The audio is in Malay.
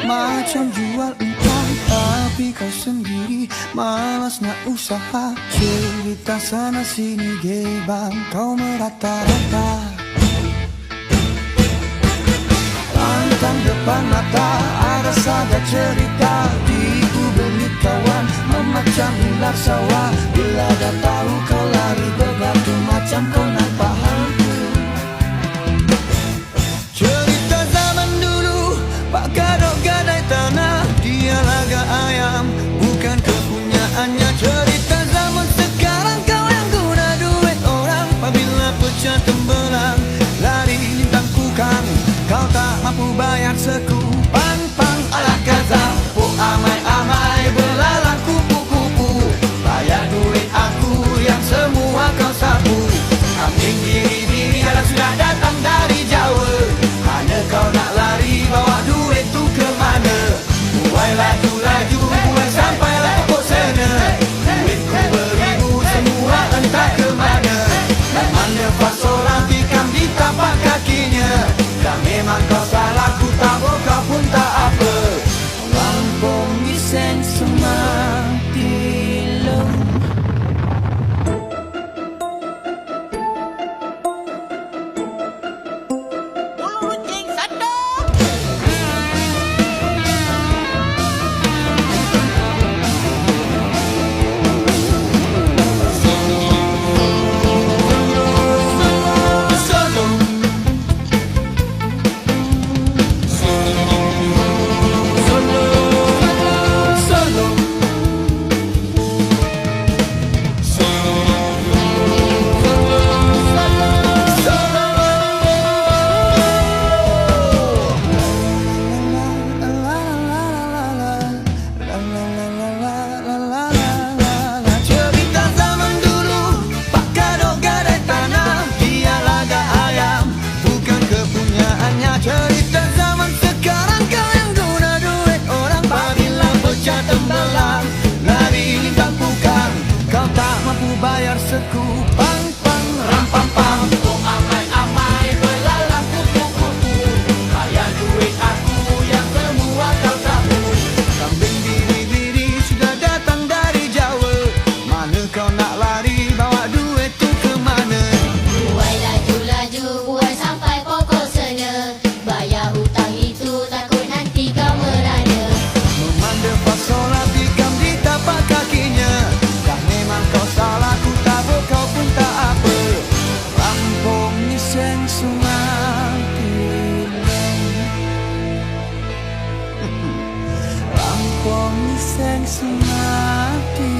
macam jual entah, tapi kau sendiri malas nak usaha. Cerita sana sini gebang, kau merata-rata. Pantang depan mata, ada saja cerita di benih kawan, memacam ular sawah. Bila dah tahu kau lari berbatu macam kau nampak hantu. Cerita zaman dulu, Pak Kadok gadai tanah, dia laga ayam, bukan kepunyaannya. Cerita zaman sekarang, kau yang guna duit orang. Apabila pecah tembelang, lari lintang kukang, kau tak mampu bayar seku. Pang-pang ala kata, oh amai-amai belalang kupu-kupu. Bayar duit aku yang semua kau sapu. Kambing biri-biri kalau sudah datang dari Jawa. Mana kau nak lari, bawa duit tu ke mana? Buai laju-laju, buai sampailah pokok sana. Duitku beribu, semua entah ke mana. Mana fasolah tikam di tapak kakinya. Dan memang kau salah, ku tak mau kau pun tak apa. Lampung isen semati lem. Cerita zaman sekarang, kau yang guna duit orang. Apabila pecah tembelang, lari lintang kukang, kau tak mampu bayar seku. Pang-pang ram-pam-pam, oh amai-amai belalang kupu-kupu. Bayar duit aku yang semua kau sapu. Kambing biri-biri sudah datang dari Jawa. Mana kau nak lari, bawa duit tu ke mana? Buai laju-laju, buai sampai pokok sana. Bayar hutang itu takut nanti kau merana. Memanda fasolah tikam di tapak kakinya. Dah memang kau salah, ku tabur kau pun tak apa. Lampung isen semati lem. Lampung isen semati